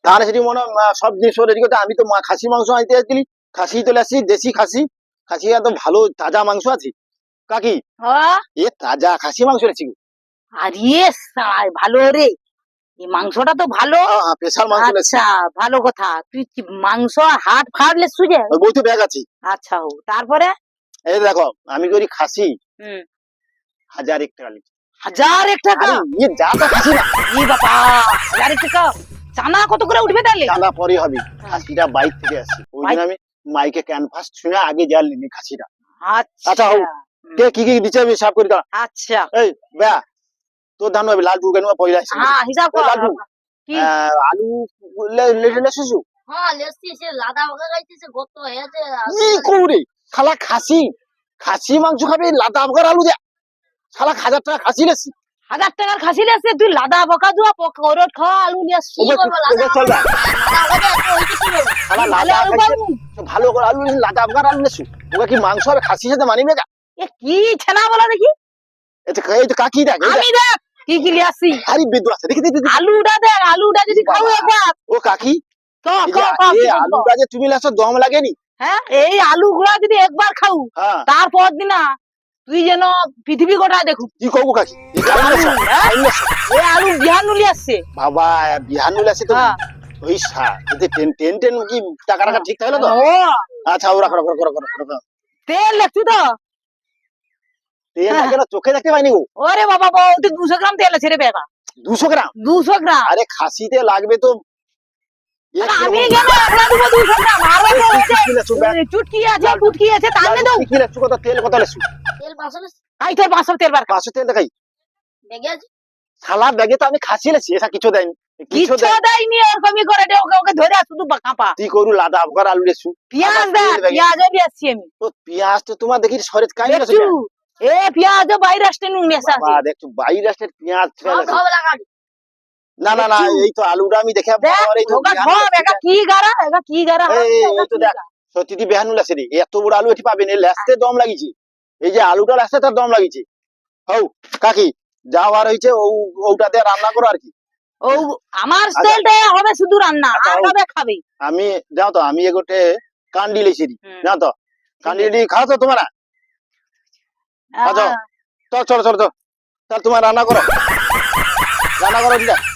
তাহলে সেটি মনে হয়, সব জিনিস রেডি করতে। আমি তো খাসি মাংস আনতে যাচ্ছিলি, খাসি চলে আসছি, দেশি খাসি। খাসি এত ভালো তাজা মাংস আছে কাকি, হ্যাঁ এ তাজা খাসি মাংস এনেছি। আরে সাই ভালো রে, এই মাংসটা তো ভালো। স্পেশাল মাংস এনেছি। আচ্ছা ভালো কথা, তুই কি মাংস আর হাট ফাট লেসু যে? ওই বই তো ব্যাগ আছে। আচ্ছা ও তারপরে এই দেখো, আমি করি খাসি হুম 1001 টাকা নিচ্ছি। 1001 টাকা? আরে ইয়ে যা তো খাসি না, ই বাবা 1001 টাকা। চানা কত করে উঠবে তাহলে? জানা পরে হবে। খাসিটা বাইর থেকে আসি, ওই জন্য আমি মাইকে ক্যানভাস ছুঁয়ে আগে যা নিনি খাসিটা। আচ্ছা আচ্ছা হোক, কে কি কি দিচ্ছে আমি হিসাব করি দাঁড়া। আচ্ছা এই বেয়া তোর ধান হবে লালটু কেন পয়লা আসছে। হ্যাঁ হিসাব কর। লালটু কি আলু লেটে শিশু হ্যাঁ লেসছি সে লাদা ভাগা গাইতেছে গত হয়েছে কি করে শালা খাসি, খাসি মাংস খাবে লাদা আবগার আলু দেয়া, শালা 1000 টাকা খাসি লেছি। 1000 টাকার খাসি লেসে তুই লাদা বকা দুয়া পকরট খাওয়া আলু লিয়াস। ওকে চল যা, শালা ভালো লাদা আলু খাইছে, পাবো। ভালো করে আলু লিছি, লাদা আবগার আলু লেছু। ওকে কি মাংস হবে খাসির সাথে মানিবে না? এ কি ছানা বলা দেখি, এই তো কাকি দেখ, আমি দেখ কি কি লিয়াসি। হারি বেদু আছে দেখি দেখি। আলুটা দেখ, আলুটা যদি খাও একবার। ও কাকি, তো এই যে আলুটা যে তুমি লেছো দম লাগেনি? হ্যাঁ এই আলু গুলা যদি একবার খাও হ্যাঁ তারপর দিন না তুই যেন পৃথিবী গোটা দেখু। কি করবো কাকি, এই যে আলু লেছো, আলু লেছো। এই আলু বিহান নুলি আসছে। বাবা বিহানু লেছে তো হ্যাঁ। ওই যদি টেন কি টাকা টাকা ঠিক থাকলো তো। ও আচ্ছা ওরা করো করো করো করো করো। তেল লেখছু তো? তেল থাকে না, চোখে দেখতে পাইনি গো। ওরে বাবা বাবা তুই 200 গ্রাম তেল আছে রে বেটা। 200 গ্রাম? 200 গ্রাম? আরে খাসিতে লাগবে তো আমি কেন একলা দেবো 200 গ্রাম? আরো তো চুটকি আছে কুটকি আছে তাহলে দাও। কি লেছো কত তেল কত লেছো? তেল বাসলে আই তোর 500 তেল বার। 500 তেল দেখাই বেগে আছে শালা ব্যাগে তো আমি খাসি লেছি, এসা কিছু দেয়নি। কিছু দেয়নি, এরকমই করে দে ওকে ধরে শুধু কাঁপা। কি করু লাদা আবগার আলু লেছু। পেঁয়াজ দেখ, পেঁয়াজও দিয়েছি আমি। তো পেঁয়াজ তো তোমার দেখি শরীর কাই গেছে। দেখছু এ পেঁয়াজ বাইরে আসতে নুন নেশা বাবা দেখছো বাইরে আসতে পেঁয়াজ ফেলেছে। ধব লাগা না না না এই তো আলুটা আমি দেখে দেখ এই তো ওগা ধর একা কি গারা, একা কি গারা এই তো দেখ সত্যি দি বেহানু লেছে রে, এত বড় আলু এটি পাবেন, এই লেসতে দম লাগিছে। এই যে আলুটা লেসতে তার দম লাগিছে। হও কাকি যা আর হইছে ওটাতে রান্না করো আর কি। ও আমার স্টাইলটা হবে শুধু রান্না, আর খাবে খাবে। আমি যাও তো, আমি এগোটে কান্ডি লেছি যাও তো, কান্ডি খাও তো তোমরা। আচ্ছা চল চলো চলো চলো, তাহলে তোমার রান্না করো, রান্না করো ঠিক আছে।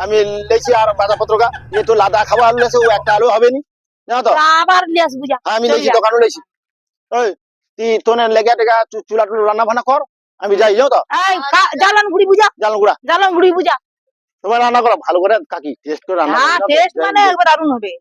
আমি লেছি আর বাজারপত্র গা, এ তো লাদা খাওয়া আলু লেছে, ও একটা আলু হবে নি জানো তো। আবার লিয়াস বুঝা। আমি লেছি দোকানও লেছি। ওই তুই তোনে লেগে টেগা চুলা টুলা রান্না বান্না কর, আমি যাই যাও তো। এই জালান গুড়ি বুঝা, জানো গুড়া জালান গুড়ি বুঝা। তোমার রান্না করো ভালো করে কাকি, টেস্ট করে রান্না হ্যাঁ করো। টেস্ট মানে একবার দারুণ হবে।